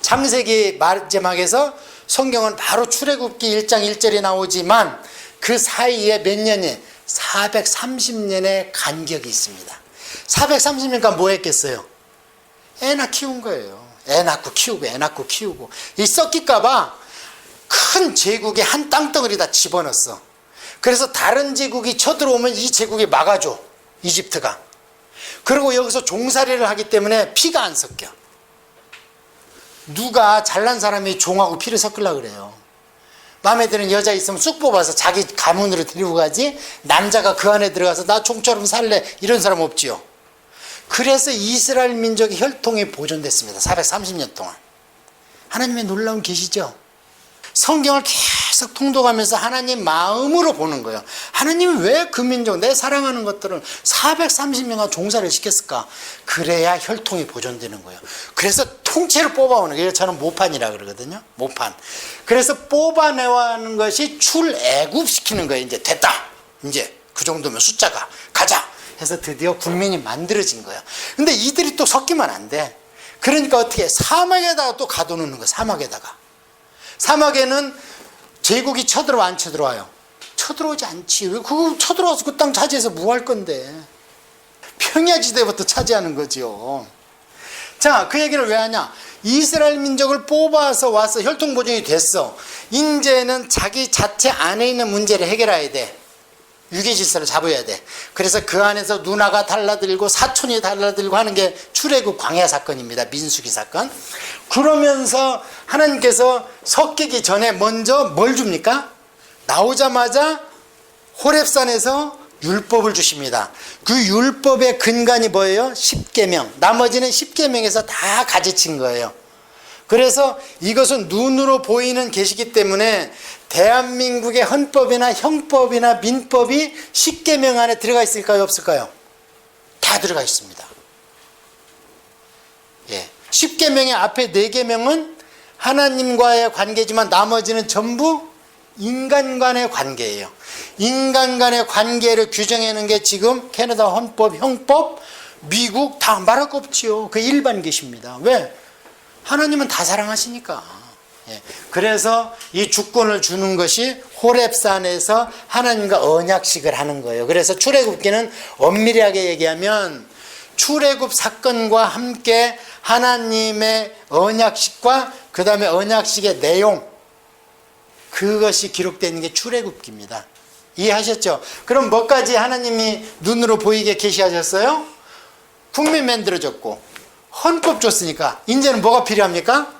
창세기 마지막에서 성경은 바로 출애굽기 1장 1절이 나오지만 그 사이에 몇 년이 430년의 간격이 있습니다. 430년간 뭐 했겠어요? 애 키운 거예요. 애 낳고 키우고 이 썩길까봐 큰 제국의 한 땅덩어리다 집어넣었어. 그래서 다른 제국이 쳐들어오면 이 제국이 막아줘, 이집트가. 그리고 여기서 종살이를 하기 때문에 피가 안 섞여. 누가 잘난 사람이 종하고 피를 섞으려고 그래요. 마음에 드는 여자 있으면 쑥 뽑아서 자기 가문으로 데리고 가지, 남자가 그 안에 들어가서 나 종처럼 살래, 이런 사람 없지요. 그래서 이스라엘 민족의 혈통이 보존됐습니다. 430년 동안. 하나님의 놀라운 계시죠. 성경을 계속 통독하면서 하나님 마음으로 보는 거예요. 하나님이 왜 그 민족, 내 사랑하는 것들을 430년간 종살이를 시켰을까? 그래야 혈통이 보존되는 거예요. 그래서 통째로 뽑아오는 거예요. 저는 모판이라 그러거든요. 모판. 그래서 뽑아내는 것이 출애굽시키는 거예요. 이제 됐다. 이제 그 정도면 숫자가 가자 해서 드디어 국민이 만들어진 거예요. 근데 이들이 또 섞이면 안 돼. 그러니까 어떻게 사막에다가 또 가둬놓는 거예요. 사막에는 제국이 쳐들어와 안 쳐들어와요? 쳐들어오지 않지. 왜 그거 쳐들어와서 그 땅 차지해서 뭐 할 건데? 평야지대부터 차지하는 거죠. 자, 그 얘기를 왜 하냐? 이스라엘 민족을 뽑아서 와서 혈통 보존이 됐어. 이제는 자기 자체 안에 있는 문제를 해결해야 돼. 유기 질서를 잡아야 돼. 그래서 그 안에서 누나가 달라들고 사촌이 달라들고 하는 게 출애굽 광야 사건입니다. 민수기 사건. 그러면서 하나님께서 섞이기 전에 먼저 뭘 줍니까? 나오자마자 호렙산에서 율법을 주십니다. 그 율법의 근간이 뭐예요? 10계명. 나머지는 10계명에서 다 가지친 거예요. 그래서 이것은 눈으로 보이는 계시기 때문에 대한민국의 헌법이나 형법이나 민법이 10계명 안에 들어가 있을까요? 없을까요? 다 들어가 있습니다. 예. 10계명의 앞에 4계명은 하나님과의 관계지만 나머지는 전부 인간 간의 관계예요. 인간 간의 관계를 규정하는 게 지금 캐나다 헌법, 형법, 미국 다 말할 거 없지요. 그 일반 계십니다. 왜? 하나님은 다 사랑하시니까. 예. 그래서 이 주권을 주는 것이 호렙산에서 하나님과 언약식을 하는 거예요. 그래서 출애굽기는 엄밀하게 얘기하면 출애굽 사건과 함께 하나님의 언약식과 그 다음에 언약식의 내용, 그것이 기록되는 게 출애굽기입니다. 이해하셨죠? 그럼 뭐까지 하나님이 눈으로 보이게 계시하셨어요? 국민 만들어줬고 헌법 줬으니까 이제는 뭐가 필요합니까?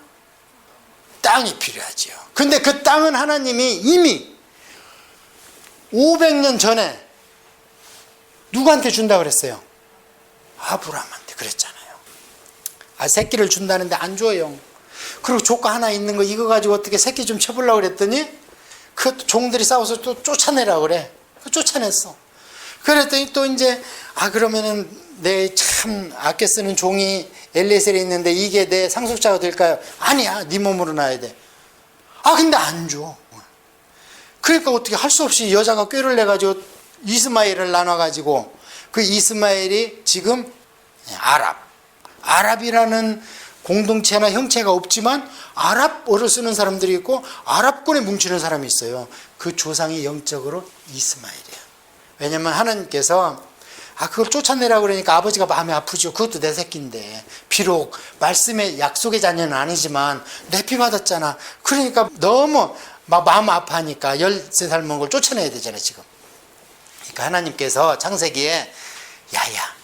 땅이 필요하죠. 근데 그 땅은 하나님이 이미 500년 전에 누구한테 준다고 그랬어요? 아브라함한테 그랬잖아요. 아, 새끼를 준다는데 안 줘요. 그리고 조카 하나 있는 거 이거 가지고 어떻게 새끼 좀 쳐보려고 그랬더니 그 종들이 싸워서 또 쫓아내라고 그래. 쫓아냈어. 그랬더니 또 이제 그러면은 내 참 아껴 쓰는 종이 엘리에셀에 있는데 이게 내 상속자가 될까요? 아니야, 네 몸으로 놔야 돼. 근데 안 줘. 그러니까 어떻게 할 수 없이 여자가 꾀를 내가지고 이스마엘을 나눠가지고 그 이스마엘이 지금 아랍이라는 공동체나 형체가 없지만 아랍어를 쓰는 사람들이 있고 아랍권에 뭉치는 사람이 있어요. 그 조상이 영적으로 이스마엘이야. 왜냐면 하나님께서 그걸 쫓아내라고 그러니까 아버지가 마음이 아프죠. 그것도 내 새끼인데. 비록 말씀의 약속의 자녀는 아니지만 내 피 받았잖아. 그러니까 너무 막 마음 아파하니까 13살 먹은 걸 쫓아내야 되잖아요, 지금. 그러니까 하나님께서 창세기에 야야,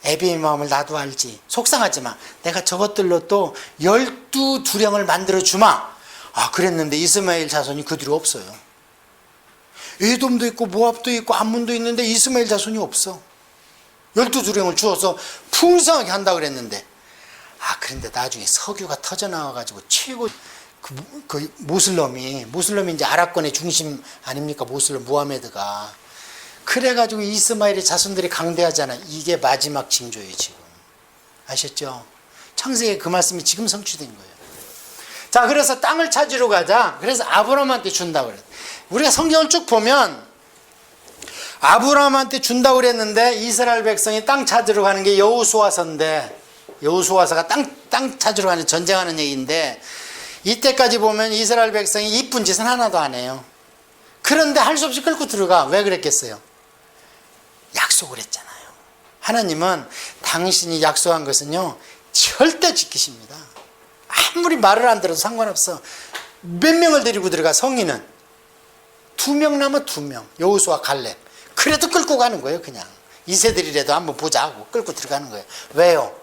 애비의 마음을 나도 알지. 속상하지 마. 내가 저것들로 또 12두령을 만들어 주마. 그랬는데 이스마엘 자손이 그 뒤로 없어요. 에돔도 있고 모압도 있고 암몬도 있는데 이스마엘 자손이 없어. 12두령을 주어서 풍성하게 한다고 그랬는데 그런데 나중에 석유가 터져나와가지고 최고 그 모슬럼이 이제 아랍권의 중심 아닙니까? 모슬럼 무하메드가. 그래가지고 이스마엘의 자손들이 강대하잖아. 이게 마지막 징조예요, 지금. 아셨죠? 창세기에 그 말씀이 지금 성취된 거예요. 자, 그래서 땅을 찾으러 가자. 그래서 아브라함한테 준다고 그랬어요. 우리가 성경을 쭉 보면 아브라함한테 준다고 그랬는데 이스라엘 백성이 땅 찾으러 가는 게 여호수아서인데 여호수아서가 땅 찾으러 가는 전쟁하는 얘기인데, 이때까지 보면 이스라엘 백성이 이쁜 짓은 하나도 안 해요. 그런데 할 수 없이 끌고 들어가. 왜 그랬겠어요? 약속을 했잖아요. 하나님은 당신이 약속한 것은요, 절대 지키십니다. 아무리 말을 안 들어도 상관없어. 몇 명을 데리고 들어가? 성인은 2명 남아 2명. 여호수아 갈렙. 그래도 끌고 가는 거예요. 그냥 이세들이라도 한번 보자 하고 끌고 들어가는 거예요. 왜요?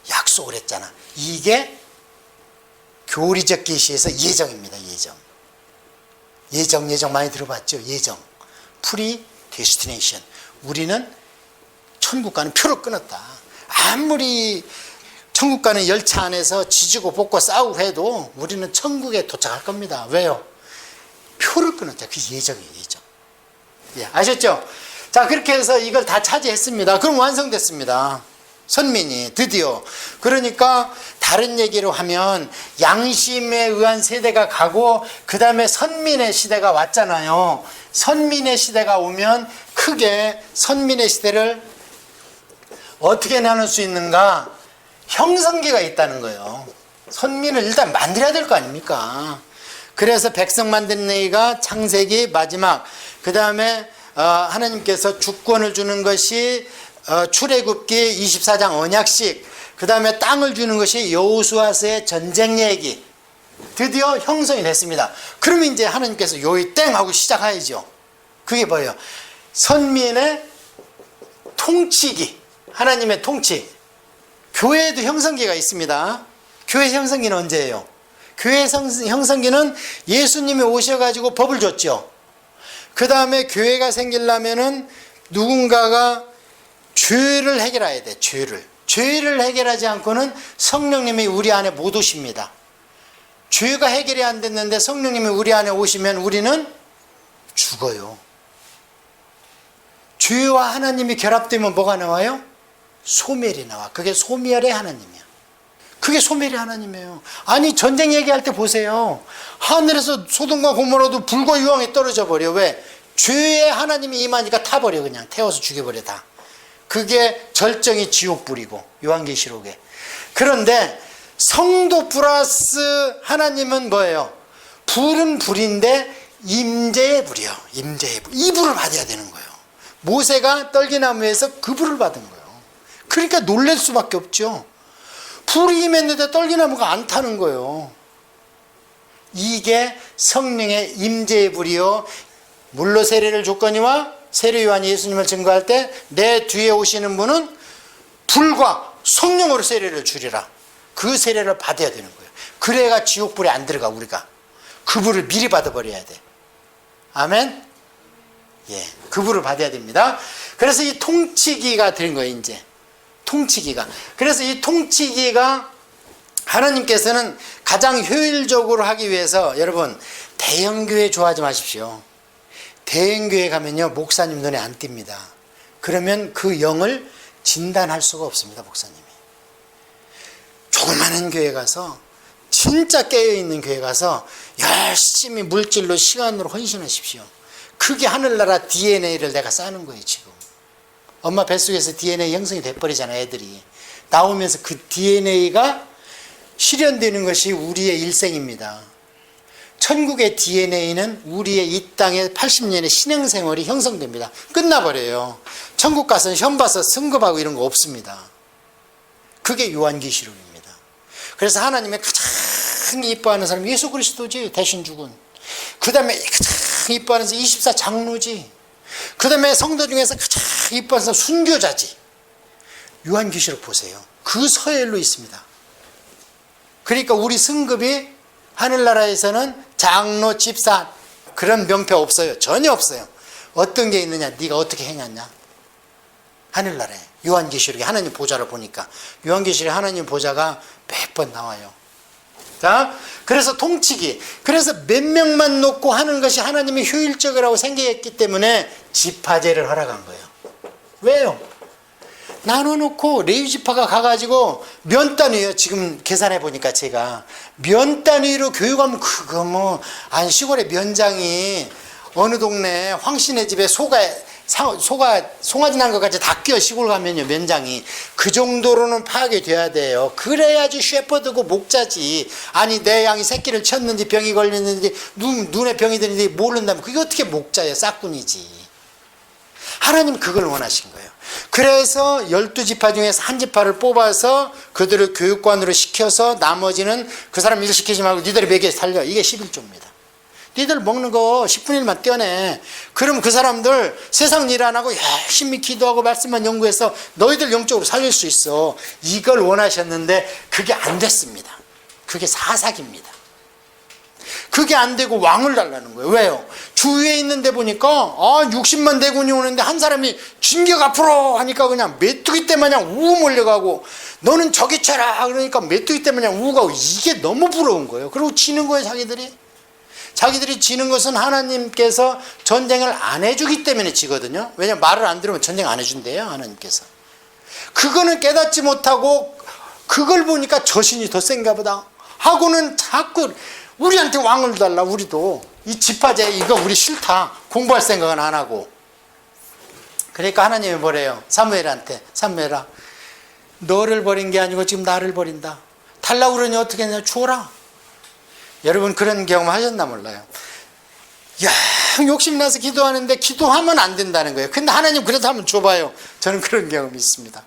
약속을 했잖아. 이게 교리적 계시에서 예정입니다. 예정 많이 들어봤죠? 예정. 프리데스티네이션. 우리는 천국 가는 표를 끊었다. 아무리 천국 가는 열차 안에서 지지고 볶고 싸우고 해도 우리는 천국에 도착할 겁니다. 왜요? 표를 끊었다. 그게 예정이에요. 예정. 예, 아셨죠? 자, 그렇게 해서 이걸 다 차지했습니다. 그럼 완성됐습니다. 선민이 드디어. 그러니까 다른 얘기로 하면 양심에 의한 세대가 가고, 그 다음에 선민의 시대가 왔잖아요. 선민의 시대가 오면 크게 선민의 시대를 어떻게 나눌 수 있는가? 형성기가 있다는 거예요. 선민을 일단 만들어야 될 거 아닙니까? 그래서 백성 만드는 얘기가 창세기 마지막, 그 다음에 하나님께서 주권을 주는 것이 출애굽기 24장 언약식, 그 다음에 땅을 주는 것이 여호수아서의 전쟁 얘기. 드디어 형성이 됐습니다. 그러면 이제 하나님께서 요이 땡 하고 시작하야죠. 그게 뭐예요? 선민의 통치기, 하나님의 통치. 교회에도 형성기가 있습니다. 교회 형성기는 언제예요? 교회 형성기는 예수님이 오셔가지고 법을 줬죠. 그 다음에 교회가 생기려면은 누군가가 죄를 해결해야 돼. 죄를 해결하지 않고는 성령님이 우리 안에 못 오십니다. 죄가 해결이 안 됐는데 성령님이 우리 안에 오시면 우리는 죽어요. 죄와 하나님이 결합되면 뭐가 나와요? 소멸이 나와. 그게 소멸의 하나님이야. 그게 소멸의 하나님이에요. 아니, 전쟁 얘기할 때 보세요. 하늘에서 소돔과 고모라도 불과 유황이 떨어져 버려. 왜? 죄의 하나님이 임하니까 타버려. 그냥 태워서 죽여버려. 다. 그게 절정이 지옥불이고, 요한계시록에. 그런데 성도 플러스 하나님은 뭐예요? 불은 불인데 임재의 불이요. 임재의 불. 이 불을 받아야 되는 거예요. 모세가 떨기나무에서 그 불을 받은 거예요. 그러니까 놀랄 수밖에 없죠. 불이 임했는데 떨기나무가 안 타는 거예요. 이게 성령의 임재의 불이요. 물로 세례를 줬거니와 세례 요한이 예수님을 증거할 때 내 뒤에 오시는 분은 불과 성령으로 세례를 주리라. 그 세례를 받아야 되는 거예요. 그래야 지옥불에 안 들어가. 우리가 그 불을 미리 받아버려야 돼. 아멘. 예, 그 불을 받아야 됩니다. 그래서 이 통치기가 된 거예요. 이제 통치기가. 그래서 이 통치기가 하나님께서는 가장 효율적으로 하기 위해서, 여러분 대형교회 좋아하지 마십시오. 대형교회 가면요, 목사님 눈에 안 띕니다. 그러면 그 영을 진단할 수가 없습니다. 목사님이. 조그마한 교회 가서, 진짜 깨어있는 교회 가서 열심히 물질로 시간으로 헌신하십시오. 그게 하늘나라 DNA를 내가 쌓는 거예요. 지금 엄마 뱃속에서 DNA 형성이 돼버리잖아요. 애들이 나오면서 그 DNA가 실현되는 것이 우리의 일생입니다. 천국의 DNA는 우리의 이 땅의 80년의 신앙생활이 형성됩니다. 끝나버려요. 천국 가서는 현 봐서 승급하고 이런 거 없습니다. 그게 요한계시록입니다. 그래서 하나님의 가장 이뻐하는 사람이 예수 그리스도지. 대신 죽은. 그 다음에 가장 이뻐하는 사람이 24장로지. 그 다음에 성도 중에서 가장 이뻐하는 사람이 순교자지. 요한계시록 보세요. 그 서열로 있습니다. 그러니까 우리 승급이 하늘나라에서는 장로, 집사 그런 명패 없어요. 전혀 없어요. 어떤 게 있느냐? 네가 어떻게 행했냐? 하늘나라에 요한계시록에 하나님 보좌를 보니까 요한계시록에 하나님 보좌가 몇 번 나와요. 자, 그래서 통치기. 그래서 몇 명만 놓고 하는 것이 하나님이 효율적이라고 생각했기 때문에 지파제를 허락한 거예요. 왜요? 나눠놓고 레위지파가 가가지고 면 단위요. 지금 계산해 보니까 제가 면 단위로 교육하면 그거 뭐, 아니 시골의 면장이 어느 동네 황씨네 집에 소가 송아지 난 것까지 다 끼어 시골 가면요, 면장이. 그 정도로는 파악이 돼야 돼요. 그래야지 셰퍼드고 목자지. 아니, 내 양이 새끼를 쳤는지 병이 걸렸는지 눈에 병이 드는지 모른다면 그게 어떻게 목자예요? 싹꾼이지. 하나님 그걸 원하신 거예요. 그래서 12지파 중에서 한 지파를 뽑아서 그들을 교육관으로 시켜서 나머지는 그 사람 일 시키지 말고 니들이 먹여 살려. 이게 11조입니다. 니들 먹는 거 10분의 1만 떼어내. 그럼 그 사람들 세상 일 안 하고 열심히 기도하고 말씀만 연구해서 너희들 영적으로 살릴 수 있어. 이걸 원하셨는데 그게 안 됐습니다. 그게 사사기입니다. 그게 안 되고 왕을 달라는 거예요. 왜요? 주위에 있는데 보니까 60만 대군이 오는데 한 사람이 진격 앞으로 하니까 그냥 메뚜기 떼 마냥 우 몰려가고, 너는 저기 쳐라 그러니까 메뚜기 떼 마냥 우 가고, 이게 너무 부러운 거예요. 그리고 지는 거예요. 자기들이 지는 것은 하나님께서 전쟁을 안 해주기 때문에 지거든요. 왜냐면 말을 안 들으면 전쟁 안 해준대요, 하나님께서. 그거는 깨닫지 못하고 그걸 보니까 저 신이 더 센가 보다 하고는 자꾸 우리한테 왕을 달라. 우리도 이 지파제 이거 우리 싫다. 공부할 생각은 안 하고. 그러니까 하나님이 뭐래요? 사무엘한테, 사무엘아, 너를 버린 게 아니고 지금 나를 버린다. 달라고 그러니 어떻게 했냐? 주어라. 여러분 그런 경험 하셨나 몰라요. 욕심나서 기도하는데 기도하면 안 된다는 거예요. 근데 하나님 그래도 한번 줘봐요. 저는 그런 경험이 있습니다.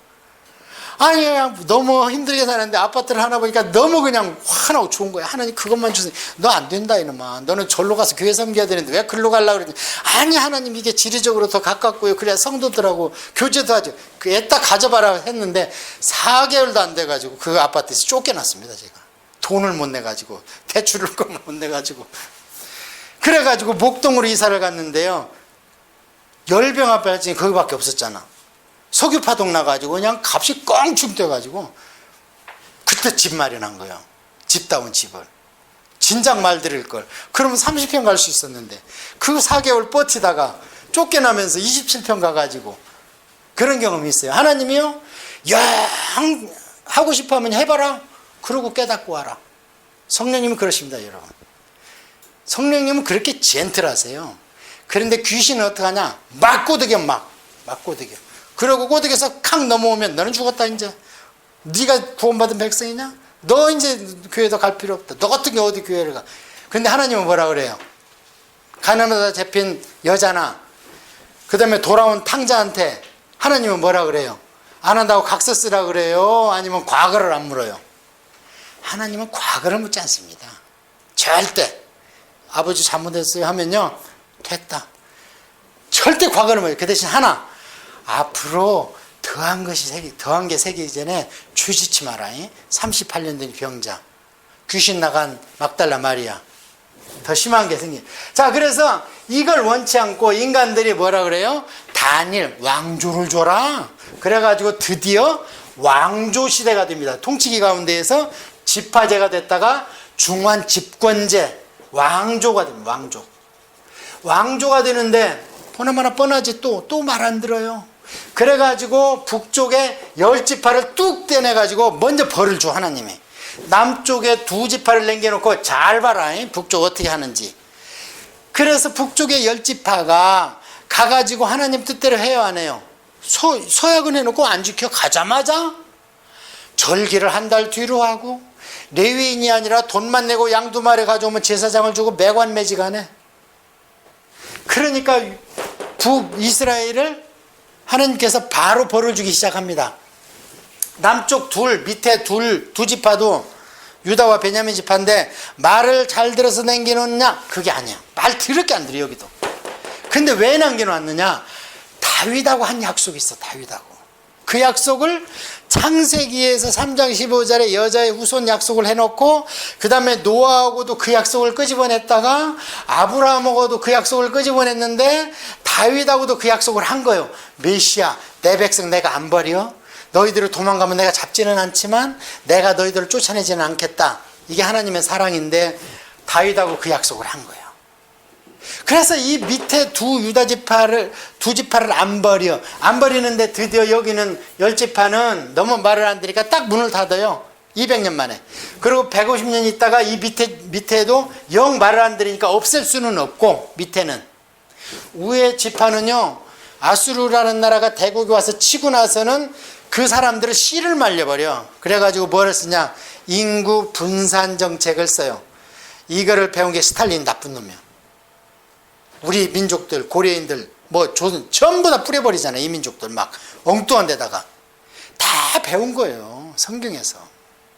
아니, 너무 힘들게 사는데 아파트를 하나 보니까 너무 그냥 화나고 좋은 거야. 하나님 그것만 주세요. 너 안 된다 이놈아. 너는 절로 가서 교회 섬겨야 되는데 왜 글로 가려고 그러니. 아니, 하나님 이게 지리적으로 더 가깝고요. 그래야 성도들하고 교제도 하죠. 그 애딱 가져봐라 했는데 4개월도 안 돼가지고 그 아파트에서 쫓겨났습니다. 제가 돈을 못 내가지고, 대출을 못 내가지고. 그래가지고 목동으로 이사를 갔는데요, 열병 아파트 거기밖에 없었잖아. 석유파동 나가지고 그냥 값이 껑충 뛰어가지고 그때 집 마련한 거예요. 집다운 집을. 진작 말 들을 걸. 그러면 30평 갈 수 있었는데 그 4개월 버티다가 쫓겨나면서 27평 가가지고 그런 경험이 있어요. 하나님이요, 하고 싶으면 해봐라. 그러고 깨닫고 와라. 성령님은 그러십니다, 여러분. 성령님은 그렇게 젠틀하세요. 그런데 귀신은 어떡하냐? 막 꼬드겨, 막 꼬드겨. 그러고 꼬드겨서 칵 넘어오면 너는 죽었다 이제. 네가 구원받은 백성이냐? 너 이제 교회도 갈 필요 없다. 너 같은 게 어디 교회를 가? 근데 하나님은 뭐라 그래요? 가나안에다 잡힌 여자나 그 다음에 돌아온 탕자한테 하나님은 뭐라 그래요? 안 한다고 각서 쓰라 그래요? 아니면 과거를 안 물어요? 하나님은 과거를 묻지 않습니다. 절대. 아버지 잘못했어요 하면요, 됐다. 절대 과거를 묻어요. 그 대신 하나, 앞으로 더한 게 생기기 전에 주짓지 마라. 38년 된 병자, 귀신 나간 막달라 마리아, 더 심한 게 생겨. 자, 그래서 이걸 원치 않고 인간들이 뭐라 그래요? 다니엘 왕조를 줘라. 그래가지고 드디어 왕조 시대가 됩니다. 통치기 가운데에서 지파제가 됐다가 중환 집권제, 왕조가 됩니다. 왕조가 되는데 보나마나 뻔하지. 또 말 안 들어요. 그래가지고 북쪽에 10지파를 뚝 떼내가지고 먼저 벌을 줘, 하나님이. 남쪽에 2지파를 남겨놓고 잘 봐라, 북쪽 어떻게 하는지. 그래서 북쪽에 10지파가 가가지고 하나님 뜻대로 해요, 안 해요? 서약은 해놓고 안 지켜. 가자마자 절기를 한 달 뒤로 하고, 레위인이 아니라 돈만 내고 양 2마리 가져오면 제사장을 주고 매관매직하네. 그러니까 북이스라엘을 하나님께서 바로 벌을 주기 시작합니다. 남쪽 밑에 두 지파도 유다와 베냐민 지파인데 말을 잘 들어서 남겨놓느냐? 그게 아니야. 말 더럽게 안 들어, 여기도. 근데 왜 남겨놨느냐? 다윗하고 한 약속이 있어, 다윗하고. 그 약속을 창세기에서 3장 15절에 여자의 후손 약속을 해놓고, 그 다음에 노아하고도 그 약속을 끄집어냈다가 아브라함하고도 그 약속을 끄집어냈는데 다윗하고도 그 약속을 한 거예요. 메시아, 내 백성 내가 안 버려. 너희들을 도망가면 내가 잡지는 않지만 내가 너희들을 쫓아내지는 않겠다. 이게 하나님의 사랑인데 다윗하고 그 약속을 한 거예요. 그래서 이 밑에 두 지파를 안 버리는데 드디어 여기는 10지파는 너무 말을 안 들으니까 딱 문을 닫아요. 200년 만에. 그리고 150년 있다가 이 밑에도 영 말을 안 들으니까 없앨 수는 없고, 밑에는. 위에 지파는요, 아수르라는 나라가 대국에 와서 치고 나서는 그 사람들을 씨를 말려버려. 그래가지고 뭐를 쓰냐? 인구 분산 정책을 써요. 이거를 배운 게 스탈린 나쁜 놈이야. 우리 민족들, 고려인들, 뭐 조선 전부 다 뿌려버리잖아요. 이 민족들 막 엉뚱한 데다가 다 배운 거예요. 성경에서.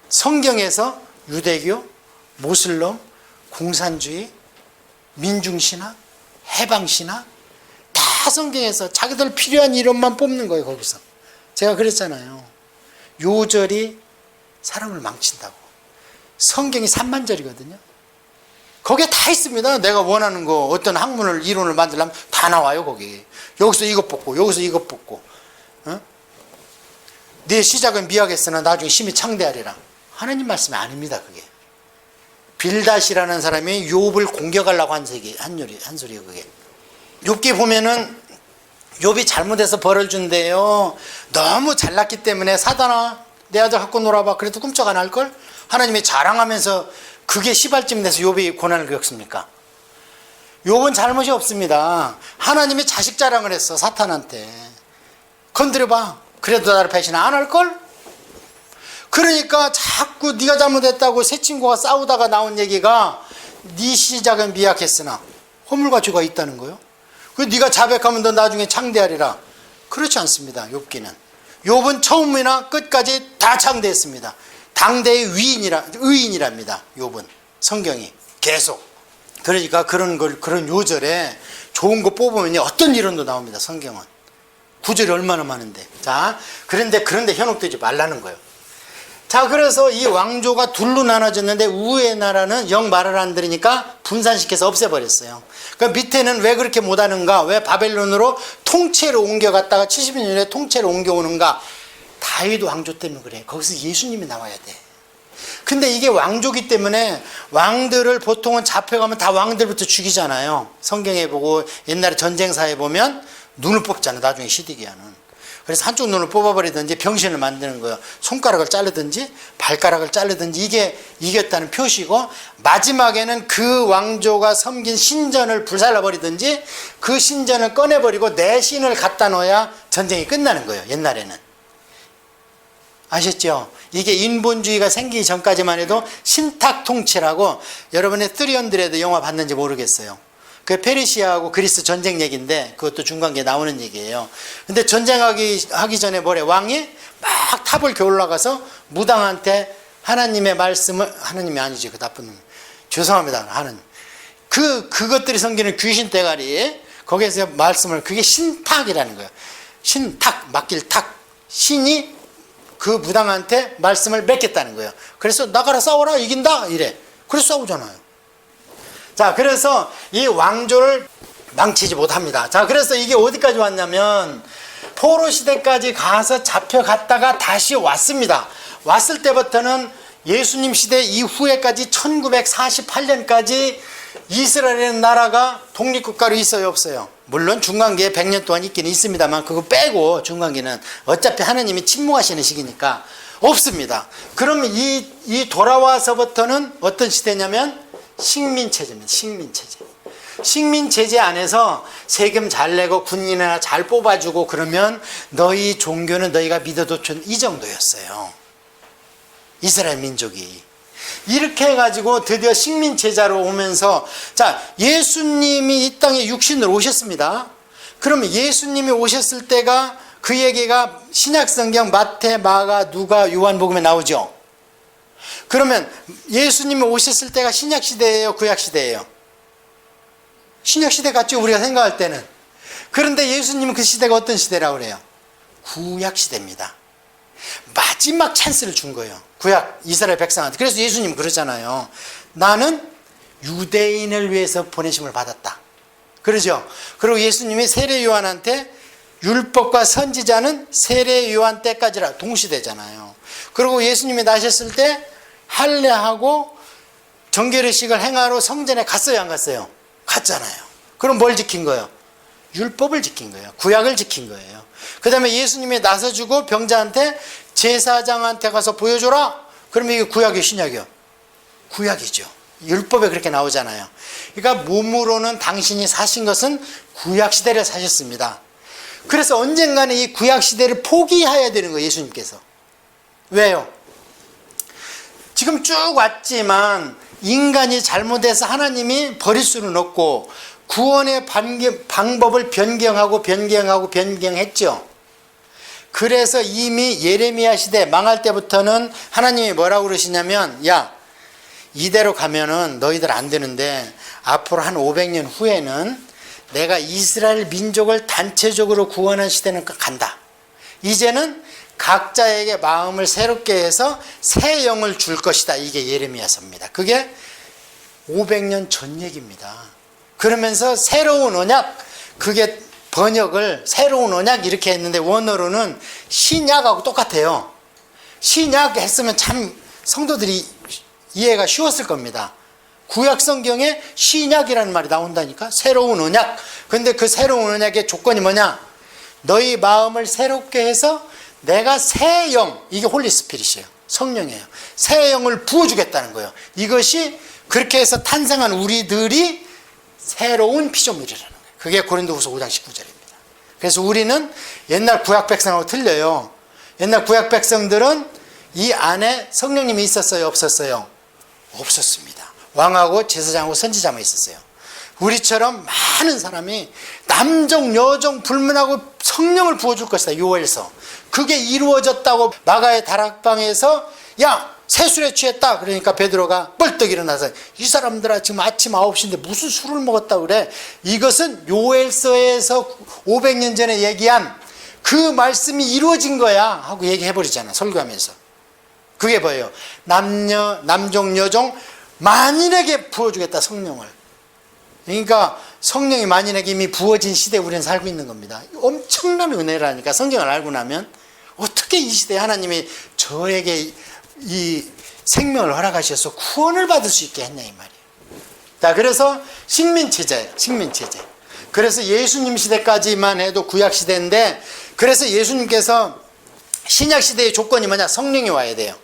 성경에서 유대교, 모슬롬, 공산주의, 민중신화, 해방신화 다 성경에서 자기들 필요한 이론만 뽑는 거예요. 거기서. 제가 그랬잖아요. 요절이 사람을 망친다고. 성경이 3만절이거든요. 거기에 다 있습니다. 내가 원하는 거 어떤 학문을 이론을 만들려면 다 나와요. 거기. 여기서 이것 뽑고 여기서 이것 뽑고. 어? 네 시작은 미약했으나 나중에 심히 창대하리라. 하나님 말씀이 아닙니다. 그게. 빌닷이라는 사람이 욥을 공격하려고 한 소리예요. 그게. 욥기 보면은 욥이 잘못해서 벌을 준대요. 너무 잘났기 때문에 사단아 내 아들 갖고 놀아봐. 그래도 꿈쩍 안 할걸? 하나님이 자랑하면서 그게 시발쯤 돼서 욥이 고난을 겪습니까? 욥은 잘못이 없습니다. 하나님이 자식 자랑을 했어. 사탄한테. 건드려봐. 그래도 나를 배신 안 할걸? 그러니까 자꾸 네가 잘못했다고 새 친구가 싸우다가 나온 얘기가 네 시작은 미약했으나 허물과 죄가 있다는 거예요. 그 네가 자백하면 너 나중에 창대하리라. 그렇지 않습니다. 욥기는. 욥은 처음이나 끝까지 다 창대했습니다. 당대의 의인이랍니다. 욥은. 성경이 계속. 그러니까 그런 요절에 좋은 거 뽑으면 어떤 이론도 나옵니다. 성경은. 구절이 얼마나 많은데. 자, 그런데 현혹되지 말라는 거예요. 자, 그래서 이 왕조가 둘로 나눠졌는데 우의 나라는 영 말을 안 들으니까 분산시켜서 없애버렸어요. 그 밑에는 왜 그렇게 못하는가? 왜 바벨론으로 통째로 옮겨갔다가 70년에 통째로 옮겨오는가? 다윗 왕조 때문에 그래. 거기서 예수님이 나와야 돼. 근데 이게 왕조기 때문에 왕들을 보통은 잡혀가면 다 왕들부터 죽이잖아요. 성경에 보고 옛날에 전쟁사에 보면 눈을 뽑잖아요. 나중에 시드기야는. 그래서 한쪽 눈을 뽑아버리든지 병신을 만드는 거예요. 손가락을 자르든지 발가락을 자르든지 이게 이겼다는 표시고, 마지막에는 그 왕조가 섬긴 신전을 불살라버리든지 그 신전을 꺼내버리고 내 신을 갖다 놓아야 전쟁이 끝나는 거예요. 옛날에는. 아셨죠? 이게 인본주의가 생기기 전까지만 해도 신탁 통치라고, 여러분의 300 영화 봤는지 모르겠어요. 그 페르시아하고 그리스 전쟁 얘기인데 그것도 중간기에 나오는 얘기예요. 근데 전쟁하기 전에 뭐래? 왕이 막 탑을 겨 올라가서 무당한테 하나님의 말씀을, 하나님이 아니지 그 나쁜 놈, 죄송합니다 하는 그것들이 섬기는 귀신 대가리, 거기에서 말씀을, 그게 신탁이라는 거예요. 신탁, 맡길 탁. 신이 그 무당한테 말씀을 맺겠다는 거예요. 그래서 나가라 싸워라 이긴다 이래. 그래서 싸우잖아요. 자, 그래서 이 왕조를 망치지 못합니다. 자, 그래서 이게 어디까지 왔냐면 포로 시대까지 가서 잡혀갔다가 다시 왔습니다. 왔을 때부터는 예수님 시대 이후에까지 1948년까지 이스라엘이라는 나라가 독립국가로 있어요, 없어요? 물론 중간기에 100년 동안 있긴 있습니다만 그거 빼고 중간기는 어차피 하나님이 침묵하시는 시기니까 없습니다. 그러면 이 돌아와서부터는 어떤 시대냐면 식민체제입니다. 식민체제. 식민체제 안에서 세금 잘 내고 군인이나 잘 뽑아주고 그러면 너희 종교는 너희가 믿어도 이 정도였어요. 이스라엘 민족이. 이렇게 해가지고 드디어 식민제자로 오면서, 자, 예수님이 이 땅에 육신으로 오셨습니다. 그러면 예수님이 오셨을 때가 그 얘기가 신약성경 마태, 마가, 누가, 요한복음에 나오죠. 그러면 예수님이 오셨을 때가 신약시대예요, 구약시대예요? 신약시대 같죠, 우리가 생각할 때는. 그런데 예수님은 그 시대가 어떤 시대라고 그래요? 구약시대입니다. 마지막 찬스를 준 거예요, 구약 이스라엘 백성한테. 그래서 예수님 그러잖아요. 나는 유대인을 위해서 보내심을 받았다. 그러죠. 그리고 예수님이 세례 요한한테 율법과 선지자는 세례 요한 때까지라 동시대잖아요. 그리고 예수님이 나셨을 때 할례하고 정결의식을 행하러 성전에 갔어요, 안 갔어요? 갔잖아요. 그럼 뭘 지킨 거예요? 율법을 지킨 거예요. 구약을 지킨 거예요. 그 다음에 예수님이 나서주고 병자한테 제사장한테 가서 보여줘라. 그러면 이게 구약이요, 신약이요? 구약이죠. 율법에 그렇게 나오잖아요. 그러니까 몸으로는 당신이 사신 것은 구약시대를 사셨습니다. 그래서 언젠가는 이 구약시대를 포기해야 되는 거예요, 예수님께서. 왜요? 지금 쭉 왔지만 인간이 잘못해서 하나님이 버릴 수는 없고 구원의 방법을 변경했죠. 그래서 이미 예레미야 시대 망할 때부터는 하나님이 뭐라고 그러시냐면, 야, 이대로 가면은 너희들 안 되는데 앞으로 한 500년 후에는 내가 이스라엘 민족을 단체적으로 구원한 시대는 간다. 이제는 각자에게 마음을 새롭게 해서 새 영을 줄 것이다. 이게 예레미야서입니다. 그게 500년 전 얘기입니다. 그러면서 새로운 언약, 그게 번역을 새로운 언약 이렇게 했는데 원어로는 신약하고 똑같아요. 신약 했으면 참 성도들이 이해가 쉬웠을 겁니다. 구약 성경에 신약이라는 말이 나온다니까. 새로운 언약. 근데 그 새로운 언약의 조건이 뭐냐? 너희 마음을 새롭게 해서 내가 새 영, 이게 홀리 스피릿이에요. 성령이에요. 새 영을 부어주겠다는 거예요. 이것이 그렇게 해서 탄생한 우리들이 새로운 피조물이라는 거예요. 그게 고린도후서 5장 19절입니다. 그래서 우리는 옛날 구약 백성하고 틀려요. 옛날 구약 백성들은 이 안에 성령님이 있었어요, 없었어요? 없었습니다. 왕하고 제사장하고 선지자만 있었어요. 우리처럼 많은 사람이 남종 여종 불문하고 성령을 부어줄 것이다. 요엘서. 그게 이루어졌다고 마가의 다락방에서 야, 새술에 취했다. 그러니까 베드로가 뻘떡 일어나서 이 사람들아 지금 아침 9시인데 무슨 술을 먹었다 그래? 이것은 요엘서에서 500년 전에 얘기한 그 말씀이 이루어진 거야 하고 얘기해버리잖아, 설교하면서. 그게 뭐예요? 남종 여종 만인에게 부어주겠다, 성령을. 그러니까 성령이 만인에게 이미 부어진 시대에 우리는 살고 있는 겁니다. 엄청난 은혜라니까. 성경을 알고 나면 어떻게 이 시대에 하나님이 저에게 이 생명을 허락하셔서 구원을 받을 수 있게 했냐 이 말이에요. 자, 그래서 식민체제예요. 식민체제. 그래서 예수님 시대까지만 해도 구약 시대인데, 그래서 예수님께서 신약 시대의 조건이 뭐냐? 성령이 와야 돼요.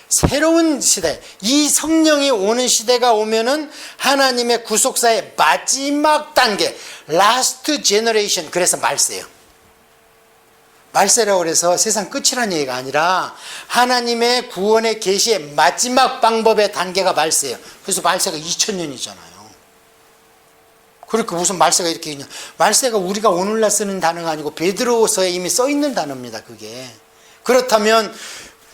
새로운 시대, 이 성령이 오는 시대가 오면은 하나님의 구속사의 마지막 단계, 라스트 제너레이션, 그래서 말세예요. 말세라고 해서 세상 끝이라는 얘기가 아니라 하나님의 구원의 계시의 마지막 방법의 단계가 말세예요. 그래서 말세가 2000년이잖아요. 그러니까 무슨 말세가 이렇게 있냐? 말세가 우리가 오늘날 쓰는 단어가 아니고 베드로서에 이미 써 있는 단어입니다. 그게. 그렇다면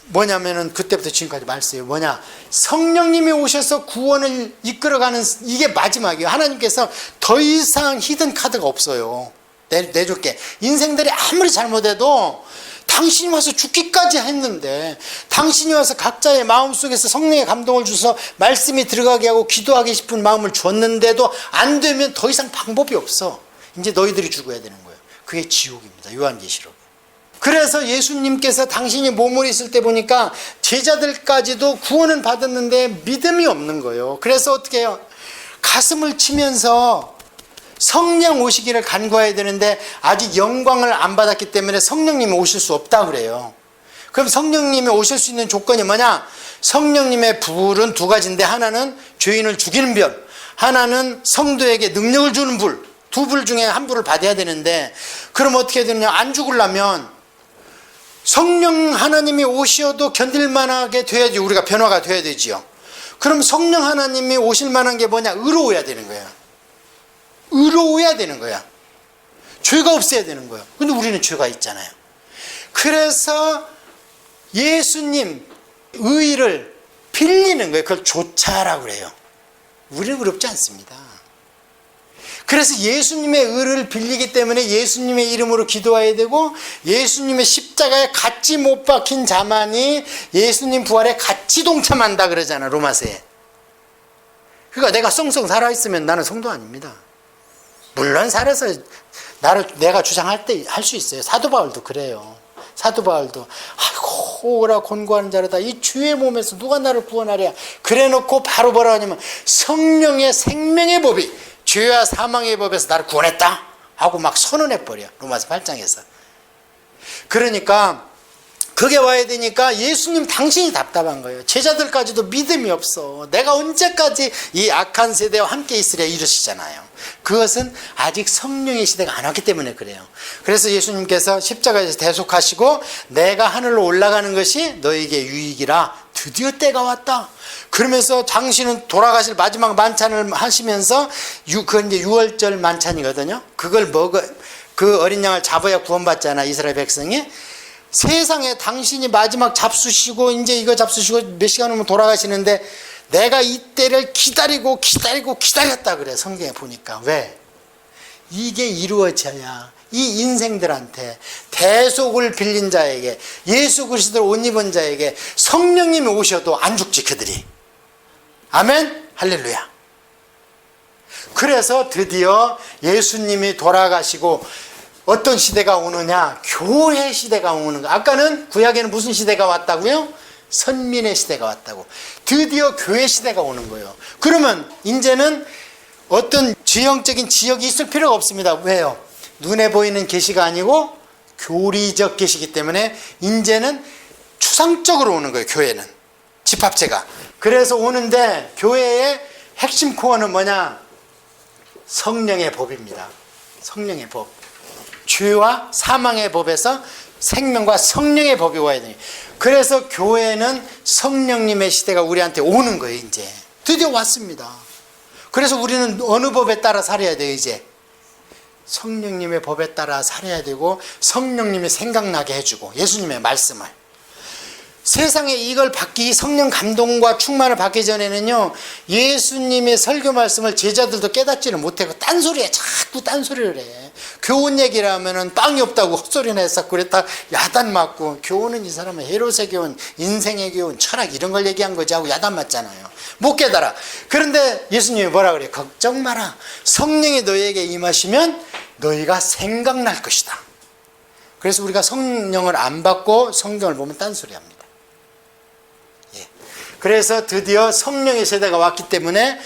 뭐냐면은 그때부터 지금까지 말세예요. 뭐냐? 성령님이 오셔서 구원을 이끌어가는 이게 마지막이에요. 하나님께서 더 이상 히든 카드가 없어요. 내줄게. 인생들이 아무리 잘못해도 당신이 와서 죽기까지 했는데, 당신이 와서 각자의 마음속에서 성령의 감동을 주셔서 말씀이 들어가게 하고 기도하기 싶은 마음을 줬는데도 안 되면 더 이상 방법이 없어. 이제 너희들이 죽어야 되는 거예요. 그게 지옥입니다. 요한계시록. 그래서 예수님께서 당신이 몸으로 있을 때 보니까 제자들까지도 구원은 받았는데 믿음이 없는 거예요. 그래서 어떻게 해요? 가슴을 치면서 성령 오시기를 간구해야 되는데 아직 영광을 안 받았기 때문에 성령님이 오실 수 없다 그래요. 그럼 성령님이 오실 수 있는 조건이 뭐냐? 성령님의 불은 두 가지인데, 하나는 죄인을 죽이는 불, 하나는 성도에게 능력을 주는 불. 두 불 중에 한 불을 받아야 되는데, 그럼 어떻게 해야 되느냐? 안 죽으려면 성령 하나님이 오셔도 견딜만하게 돼야지, 우리가 변화가 돼야 되지요. 그럼 성령 하나님이 오실 만한 게 뭐냐? 의로워야 되는 거야. 의로워야 되는 거야. 죄가 없어야 되는 거야. 근데 우리는 죄가 있잖아요. 그래서 예수님 의를 빌리는 거예요. 그걸 조차라고 그래요. 우리는 의롭지 않습니다. 그래서 예수님의 의를 빌리기 때문에 예수님의 이름으로 기도해야 되고, 예수님의 십자가에 같이 못 박힌 자만이 예수님 부활에 같이 동참한다 그러잖아, 로마서에. 그러니까 내가 썽썽 살아있으면 나는 성도 아닙니다. 물론 살아서 내가 주장할 때 할 수 있어요. 사도 바울도 그래요. 사도 바울도 아이고 오라 권고하는 자로다, 이 주의 몸에서 누가 나를 구원하랴. 그래 놓고 바로 뭐라 하냐면 성령의 생명의 법이 죄와 사망의 법에서 나를 구원했다 하고 막 선언해 버려. 로마서 8장에서. 그러니까 그게 와야 되니까 예수님 당신이 답답한 거예요. 제자들까지도 믿음이 없어. 내가 언제까지 이 악한 세대와 함께 있으랴 이러시잖아요. 그것은 아직 성령의 시대가 안 왔기 때문에 그래요. 그래서 예수님께서 십자가에서 대속하시고 내가 하늘로 올라가는 것이 너에게 유익이라, 드디어 때가 왔다. 그러면서 당신은 돌아가실 마지막 만찬을 하시면서 그건 이제 유월절 만찬이거든요. 그걸 그 어린 양을 잡아야 구원받잖아, 이스라엘 백성이. 세상에 당신이 마지막 잡수시고 이제 이거 잡수시고 몇 시간 후면 돌아가시는데 내가 이때를 기다렸다 그래, 성경에 보니까. 왜? 이게 이루어져야 이 인생들한테, 대속을 빌린 자에게, 예수 그리스도를 옷 입은 자에게 성령님이 오셔도 안 죽지 그들이. 아멘? 할렐루야. 그래서 드디어 예수님이 돌아가시고 어떤 시대가 오느냐? 교회 시대가 오는 거. 아까는 구약에는 무슨 시대가 왔다고요? 선민의 시대가 왔다고. 드디어 교회 시대가 오는 거예요. 그러면 이제는 어떤 지형적인 지역이 있을 필요가 없습니다. 왜요? 눈에 보이는 계시가 아니고 교리적 계시기 때문에 이제는 추상적으로 오는 거예요. 교회는 집합체가. 그래서 오는데 교회의 핵심 코어는 뭐냐? 성령의 법입니다. 성령의 법. 죄와 사망의 법에서 생명과 성령의 법이 와야 돼요. 그래서 교회는 성령님의 시대가 우리한테 오는 거예요. 이제 드디어 왔습니다. 그래서 우리는 어느 법에 따라 살아야 돼요? 이제 성령님의 법에 따라 살아야 되고, 성령님이 생각나게 해주고, 예수님의 말씀을. 세상에 이걸 받기, 성령 감동과 충만을 받기 전에는요, 예수님의 설교 말씀을 제자들도 깨닫지를 못하고 딴소리해. 자꾸 딴소리를 해. 교훈 얘기를 하면은 빵이 없다고 헛소리나 했었고 그랬다 야단 맞고, 교훈은 이 사람은 헤롯의 교훈, 인생의 교훈, 철학 이런 걸 얘기한 거지 하고 야단 맞잖아요. 못 깨달아. 그런데 예수님이 뭐라 그래요? 걱정 마라. 성령이 너희에게 임하시면 너희가 생각날 것이다. 그래서 우리가 성령을 안 받고 성경을 보면 딴소리 합니다. 그래서 드디어 성령의 세대가 왔기 때문에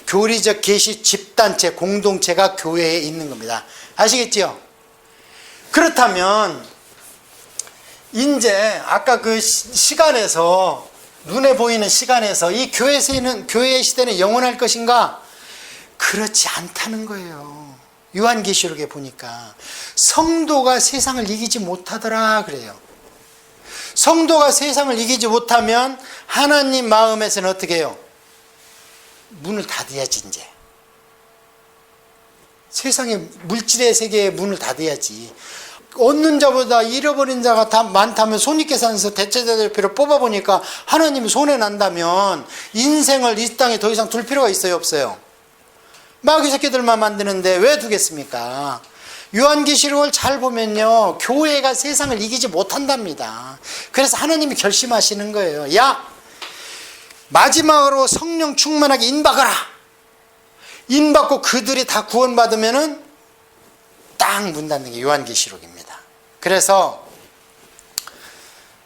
교리적 계시 집단체, 공동체가 교회에 있는 겁니다. 아시겠지요? 그렇다면 이제 아까 그 시간에서, 눈에 보이는 시간에서 이 교회의 시대는 영원할 것인가? 그렇지 않다는 거예요. 요한계시록에 보니까 성도가 세상을 이기지 못하더라 그래요. 성도가 세상을 이기지 못하면 하나님 마음에서는 어떻게 해요? 문을 닫아야지. 이제 세상의 물질의 세계에 문을 닫아야지. 얻는 자보다 잃어버린 자가 다 많다면 손익계산서 대체자들표를 뽑아보니까 하나님이 손해난다면 인생을 이 땅에 더 이상 둘 필요가 있어요, 없어요? 마귀 새끼들만 만드는데 왜 두겠습니까? 요한계시록을 잘 보면요, 교회가 세상을 이기지 못한답니다. 그래서 하나님이 결심하시는 거예요. 야, 마지막으로 성령 충만하게 인박하라. 인받고 그들이 다 구원받으면은 딱 문 닫는 게 요한계시록입니다. 그래서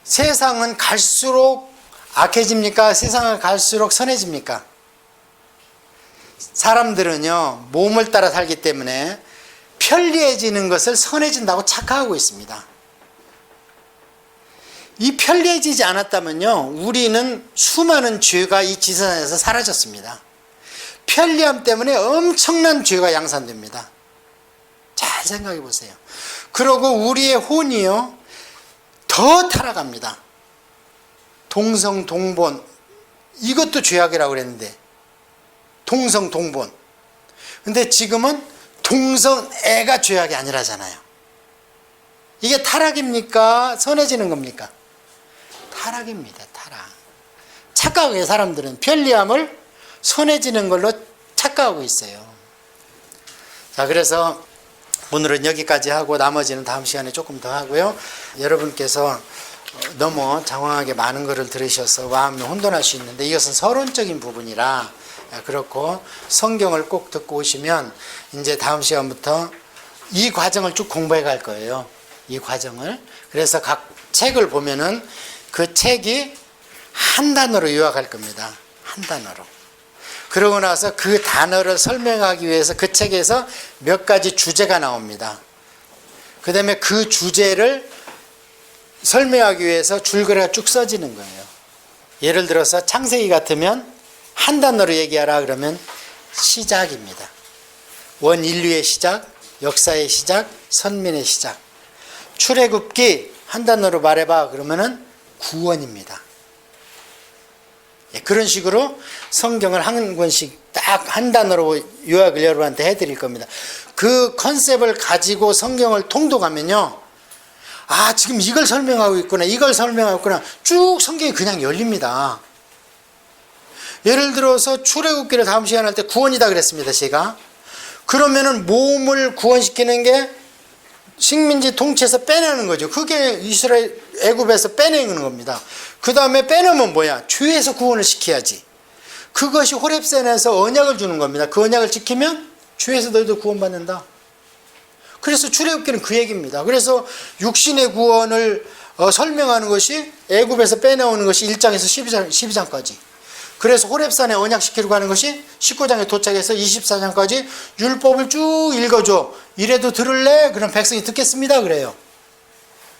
세상은 갈수록 악해집니까? 세상은 갈수록 선해집니까? 사람들은요, 몸을 따라 살기 때문에 편리해지는 것을 선해진다고 착각하고 있습니다. 이 편리해지지 않았다면요, 우리는 수많은 죄가 이 지상에서 사라졌습니다. 편리함 때문에 엄청난 죄가 양산됩니다. 잘 생각해 보세요. 그리고 우리의 혼이요, 더 타락합니다. 동성, 동본, 이것도 죄악이라고 그랬는데, 동성, 동본. 근데 지금은 동성애가 죄악이 아니라잖아요. 이게 타락입니까? 선해지는 겁니까? 타락입니다. 타락. 착각해요. 사람들은 편리함을 선해지는 걸로 착각하고 있어요. 자, 그래서 오늘은 여기까지 하고 나머지는 다음 시간에 조금 더 하고요. 여러분께서 너무 장황하게 많은 것을 들으셔서 마음이 혼돈할 수 있는데, 이것은 서론적인 부분이라 그렇고, 성경을 꼭 듣고 오시면 이제 다음 시간부터 이 과정을 쭉 공부해 갈 거예요. 이 과정을. 그래서 각 책을 보면은 그 책이 한 단어로 요약할 겁니다. 한 단어로. 그러고 나서 그 단어를 설명하기 위해서 그 책에서 몇 가지 주제가 나옵니다. 그 다음에 그 주제를 설명하기 위해서 줄거리가 쭉 써지는 거예요. 예를 들어서 창세기 같으면 한 단어로 얘기하라 그러면 시작입니다. 원 인류의 시작, 역사의 시작, 선민의 시작. 출애굽기 한 단어로 말해봐 그러면은 구원입니다. 그런 식으로 성경을 한 권씩 딱 한 단어로 요약을 여러분한테 해드릴 겁니다. 그 컨셉을 가지고 성경을 통독하면요, 아 지금 이걸 설명하고 있구나, 이걸 설명하고 있구나, 쭉 성경이 그냥 열립니다. 예를 들어서 출애굽기를 다음 시간에 할 때 구원이다 그랬습니다 제가. 그러면은 몸을 구원시키는 게 식민지 통치에서 빼내는 거죠. 그게 이스라엘 애굽에서 빼내는 겁니다. 그 다음에 빼내면 뭐야? 죄에서 구원을 시켜야지. 그것이 호렙산에서 언약을 주는 겁니다. 그 언약을 지키면 죄에서 너희도 구원받는다. 그래서 출애굽기는 그 얘기입니다. 그래서 육신의 구원을 설명하는 것이 애굽에서 빼내오는 것이 1장에서 12장까지. 그래서 호렙산에 언약시키려고 하는 것이 19장에 도착해서 24장까지 율법을 쭉 읽어줘. 이래도 들을래? 그럼 백성이 듣겠습니다. 그래요.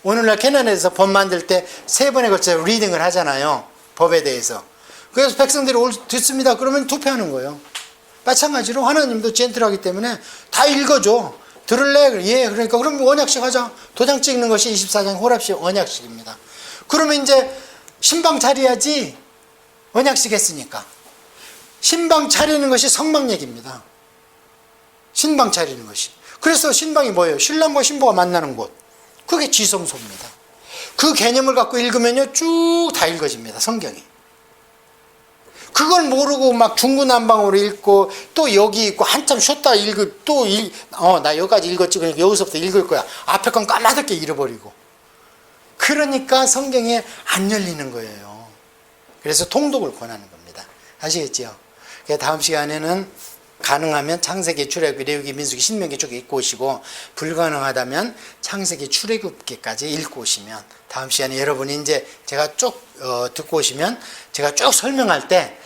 오늘날 캐나다에서 법 만들 때 3번에 걸쳐 리딩을 하잖아요. 법에 대해서. 그래서 백성들이 듣습니다. 그러면 투표하는 거예요. 마찬가지로 하나님도 젠틀하기 때문에 다 읽어줘. 들을래? 예. 그러니까 그럼 언약식 하자. 도장 찍는 것이 24장 호랍식 언약식입니다. 그러면 이제 신방 차려야지. 언약식 했으니까. 신방 차리는 것이 성막 얘기입니다. 신방 차리는 것이. 그래서 신방이 뭐예요? 신랑과 신부가 만나는 곳. 그게 지성소입니다. 그 개념을 갖고 읽으면요, 쭉 다 읽어집니다. 성경이. 그걸 모르고 막 중구난방으로 읽고 또 여기 있고 한참 쉬었다 읽고 나 여기까지 읽었지. 그러니까 여기서부터 읽을 거야. 앞에 건 까마득게 잃어버리고. 그러니까 성경이 안 열리는 거예요. 그래서 통독을 권하는 겁니다. 아시겠죠? 다음 시간에는 가능하면 창세기, 출애굽기, 레위기, 민수기, 신명기 쭉 읽고 오시고, 불가능하다면 창세기, 출애굽기까지 읽고 오시면, 다음 시간에 여러분이 이제 제가 쭉 듣고 오시면 제가 쭉 설명할 때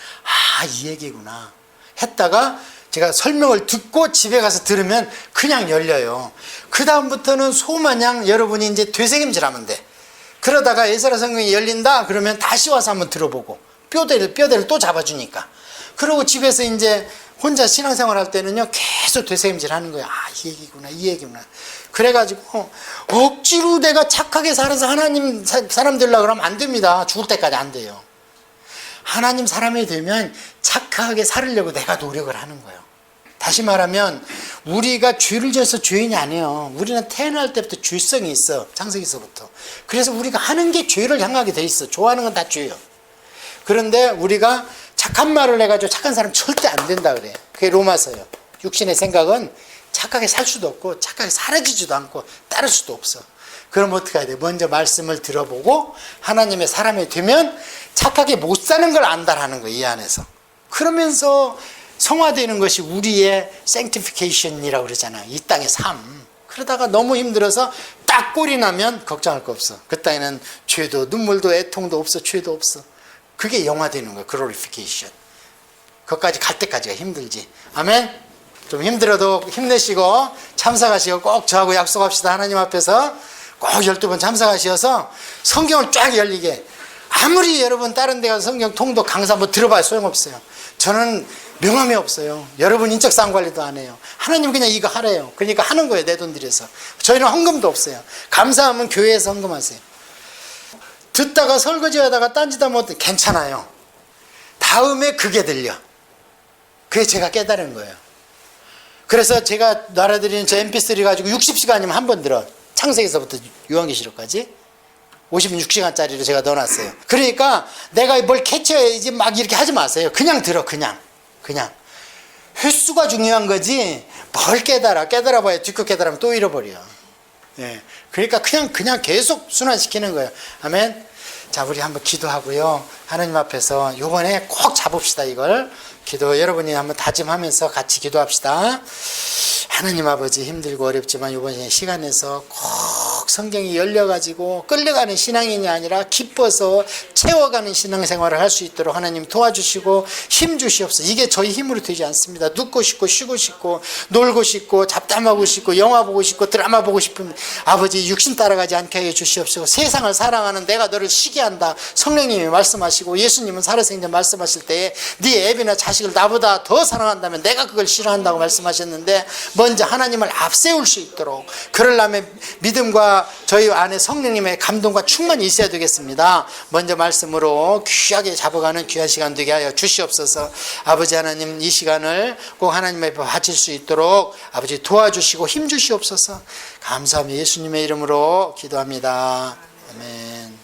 이 얘기구나 했다가 제가 설명을 듣고 집에 가서 들으면 그냥 열려요. 그 다음부터는 소마냥 여러분이 이제 되새김질하면 돼. 그러다가 에스라 성경이 열린다 그러면 다시 와서 한번 들어보고 뼈대를 또 잡아주니까. 그리고 집에서 이제 혼자 신앙생활 할 때는요, 계속 되새김질 하는 거예요. 이 얘기구나, 이 얘기구나. 그래가지고 억지로 내가 착하게 살아서 하나님 사람 되려고 그러면 안 됩니다. 죽을 때까지 안 돼요. 하나님 사람이 되면 착하게 살으려고 내가 노력을 하는 거예요. 다시 말하면 우리가 죄를 지어서 죄인이 아니에요. 우리는 태어날 때부터 죄성이 있어. 창세기서부터. 그래서 우리가 하는 게 죄를 향하게 돼 있어. 좋아하는 건 다 죄예요. 그런데 우리가 착한 말을 해가지고 착한 사람 절대 안 된다 그래요. 그게 로마서예요. 육신의 생각은 착하게 살 수도 없고 착하게 사라지지도 않고 따를 수도 없어. 그럼 어떻게 해야 돼? 먼저 말씀을 들어보고 하나님의 사람이 되면 착하게 못 사는 걸 안다라는 거예요. 이 안에서. 그러면서 성화되는 것이 우리의 sanctification이라고 그러잖아요. 이 땅의 삶. 그러다가 너무 힘들어서 딱 꼴이 나면 걱정할 거 없어. 그 땅에는 죄도 눈물도 애통도 없어. 죄도 없어. 그게 영화되는 거예요. glorification. 그것까지 갈 때까지가 힘들지. 아멘? 좀 힘들어도 힘내시고 참석하시고 꼭 저하고 약속합시다. 하나님 앞에서 꼭 12번 참석하셔서 성경을 쫙 열리게. 아무리 여러분 다른 데 가서 성경 통독 강사 한번 들어봐야 소용없어요. 저는 명함이 없어요. 여러분 인적 사항 관리도 안 해요. 하나님 그냥 이거 하래요. 그러니까 하는 거예요. 내 돈 들여서. 저희는 헌금도 없어요. 감사하면 교회에서 헌금하세요. 듣다가 설거지하다가 딴짓하면 괜찮아요. 다음에 그게 들려. 그게 제가 깨달은 거예요. 그래서 제가 날아드리는 저 mp3 가지고 60시간이면 한 번 들어. 창세기서부터 요한계시록까지 56시간짜리로 제가 넣어놨어요. 그러니까 내가 뭘 캐치해야지 막 이렇게 하지 마세요. 그냥 들어. 그냥 횟수가 중요한 거지 뭘 깨달아봐야 뒷거 깨달으면 또 잃어버려. 예. 그러니까 그냥 계속 순환시키는 거예요. 아멘. 자, 우리 한번 기도하고요. 하나님 앞에서 요번에 꼭 잡읍시다. 이걸 기도 여러분이 한번 다짐하면서 같이 기도합시다. 하나님 아버지, 힘들고 어렵지만 이번에 시간 내서 꼭 성경이 열려가지고 끌려가는 신앙인이 아니라 기뻐서 채워가는 신앙생활을 할 수 있도록 하나님 도와주시고 힘 주시옵소서. 이게 저희 힘으로 되지 않습니다. 눕고 싶고 쉬고 싶고 놀고 싶고 잡담하고 싶고 영화 보고 싶고 드라마 보고 싶으면 아버지 육신 따라가지 않게 해 주시옵소서. 세상을 사랑하는 내가 너를 시기한다. 성령님이 말씀하시고 예수님은 살아생전 말씀하실 때에 네 애비나 자식을 나보다 더 사랑한다면 내가 그걸 싫어한다고 말씀하셨는데 먼저 하나님을 앞세울 수 있도록 그러려면 믿음과 저희 안에 성령님의 감동과 충만이 있어야 되겠습니다. 먼저 말씀으로 귀하게 잡아가는 귀한 시간 되게 하여 주시옵소서. 아버지 하나님 이 시간을 꼭 하나님 앞에 바칠 수 있도록 아버지 도와주시고 힘 주시옵소서. 감사하며 예수님의 이름으로 기도합니다. 아멘.